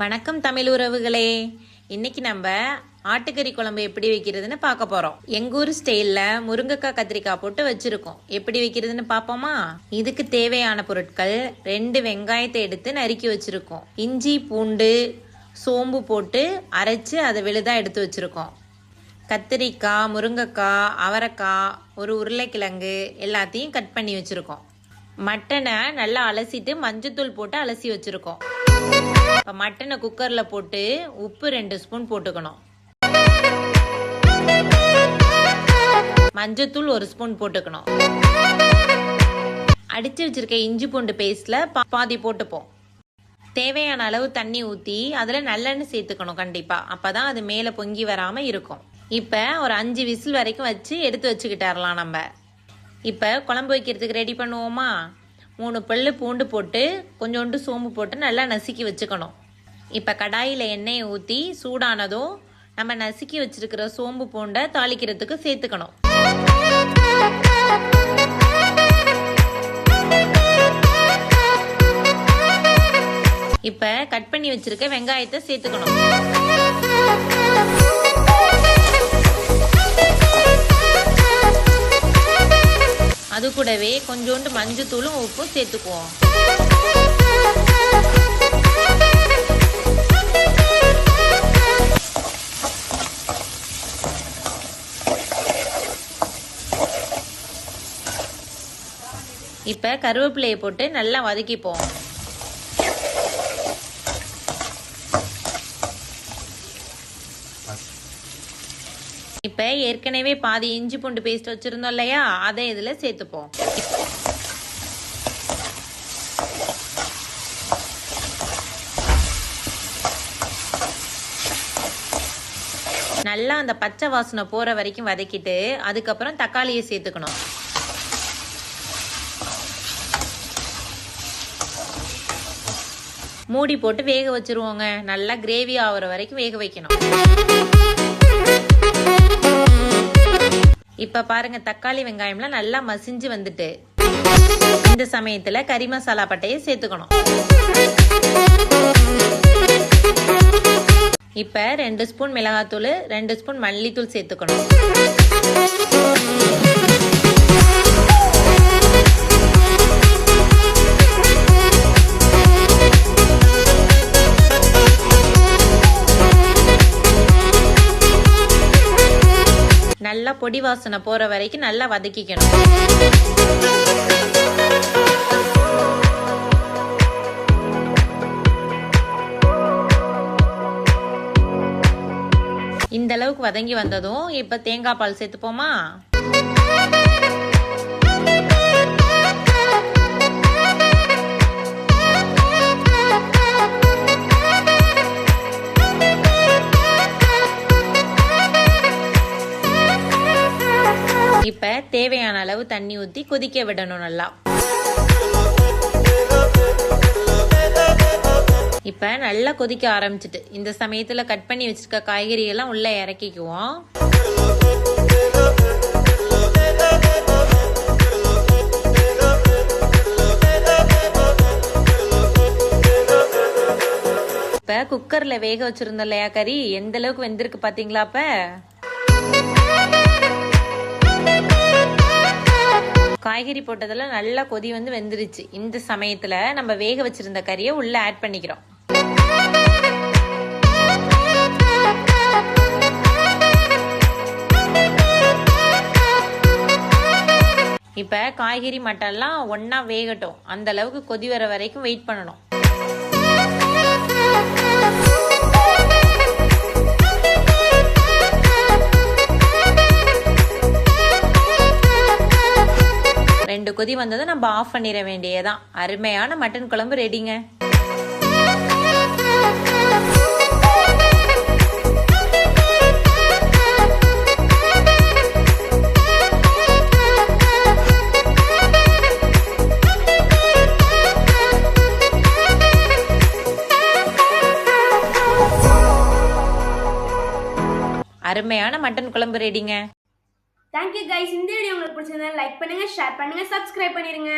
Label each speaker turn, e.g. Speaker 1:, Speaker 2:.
Speaker 1: வணக்கம் தமிழ் உறவுகளே. இன்னைக்கு நம்ம ஆட்டுக்கறி குழம்பு எப்படி வைக்கிறதுன்னு பார்க்க போறோம். எங்க ஊர் ஸ்டைல்ல முருங்கைக்காய் கத்திரிக்காய் போட்டு வச்சிருக்கோம். எப்படி வைக்கிறதுன்னு பார்ப்போமா? இதுக்கு தேவையான பொருட்கள் 2 வெங்காயத்தை எடுத்து நறுக்கி வச்சிருக்கோம். இஞ்சி பூண்டு சோம்பு போட்டு அரைச்சு அதை விழுதா எடுத்து வச்சிருக்கோம். கத்திரிக்காய், முருங்கைக்காய், அவரைக்காய், ஒரு உருளைக்கிழங்கு எல்லாத்தையும் கட் பண்ணி வச்சிருக்கோம். மட்டனை நல்லா அலசிட்டு மஞ்சத்தூள் போட்டு அலசி வச்சிருக்கோம். இப்போ மட்டனை குக்கரில் போட்டு உப்பு 2 ஸ்பூன் போட்டுக்கணும். மஞ்சத்தூள் 1 ஸ்பூன் போட்டுக்கணும். அடித்து வச்சிருக்க இஞ்சி பூண்டு பேஸ்ட்ல பாதி போட்டுப்போம். தேவையான அளவு தண்ணி ஊற்றி அதில் நல்லெண்ணெய் சேர்த்துக்கணும் கண்டிப்பாக. அப்போ தான் அது மேலே பொங்கி வராமல் இருக்கும். இப்போ ஒரு 5 விசில் வரைக்கும் வச்சு எடுத்து வச்சுக்கிட்டாரலாம் நம்ம. இப்போ குழம்பு வைக்கிறதுக்கு ரெடி பண்ணுவோமா? 3 பல்லு பூண்டு போட்டு கொஞ்சோண்டு சோம்பு போட்டு நல்லா நசுக்கி வச்சுக்கணும். இப்போ கடாயில் எண்ணெயை ஊற்றி சூடானதும் நம்ம நசுக்கி வச்சிருக்கிற சோம்பு பூண்டை தாளிக்கிறதுக்கு சேர்த்துக்கணும். இப்போ கட் பண்ணி வச்சிருக்க வெங்காயத்தை சேர்த்துக்கணும். அது கூடவே கொஞ்சோண்டு மஞ்சத்தூளும் உப்பும் சேர்த்துக்குவோம். இப்ப கருவேப்பிலையை போட்டு நல்லா வதக்கிப்போம். இப்ப ஏற்கனவே பாதி இஞ்சி பூண்டு பேஸ்ட் வச்சிருந்தோம் இல்லையா, அதை இதுல சேர்த்துப்போம். நல்லா அந்த பச்சை வாசனை போற வரைக்கும் வதக்கிட்டு அதுக்கப்புறம் தக்காளியை சேர்த்துக்கணும். மூடி போட்டு வேக வச்சிருவோங்க. நல்லா கிரேவி ஆகுற வரைக்கும் வேக வைக்கணும். இப்ப பாருங்க, தக்காளி வெங்காயம்லாம் நல்லா மசிஞ்சு வந்துட்டு. இந்த சமயத்துல கறி மசாலா பட்டையை சேர்த்துக்கணும். இப்ப 2 ஸ்பூன் மிளகாத்தூள், 2 ஸ்பூன் மல்லித்தூள் சேர்த்துக்கணும். நல்லா பொடி வாசனை போற வரைக்கும் நல்லா வதக்கிக்கணும். இந்த அளவுக்கு வதங்கி வந்ததும் இப்ப தேங்காய் பால் சேர்த்துப்போமா? இப்ப தேவையான அளவு தண்ணி ஊத்தி கொதிக்க விடணும் நல்லா. இப்ப நல்லா கொதிக்க ஆரம்பிச்சிட்டு இந்த சமயத்துல கட் பண்ணி வச்சிருக்க காய்கறி எல்லாம் உள்ள இறக்கிக்குவோம். இப்ப குக்கர்ல வேக வச்சிருந்தோம் இல்லையா கறி, எந்த அளவுக்கு வெந்திருக்கு பாத்தீங்களா? இப்ப காய்கறி போட்டதெல்லாம் நல்லா கொதி வந்து வெந்துருச்சு. இந்த சமயத்துல நம்ம வேக வச்சிருந்த கறியை உள்ள ஆட் பண்ணிக்கிறோம். இப்ப காய்கறி மட்டெல்லாம் ஒன்னா வேகட்டும். அந்த அளவுக்கு கொதி வர வரைக்கும் வெயிட் பண்ணணும். ரெண்டு கொதி வந்ததும் நம்ம ஆஃப் பண்ணிட வேண்டியதான். அருமையான மட்டன் குழம்பு ரெடிங்க. அருமையான மட்டன் குழம்பு ரெடிங்க.
Speaker 2: Thank you guys. இந்த வீடியோ உங்களுக்கு பிடிச்சிருந்தா லைக் பண்ணுங்க, ஷேர் பண்ணுங்க, சப்ஸ்கிரைப் பண்ணிருங்க.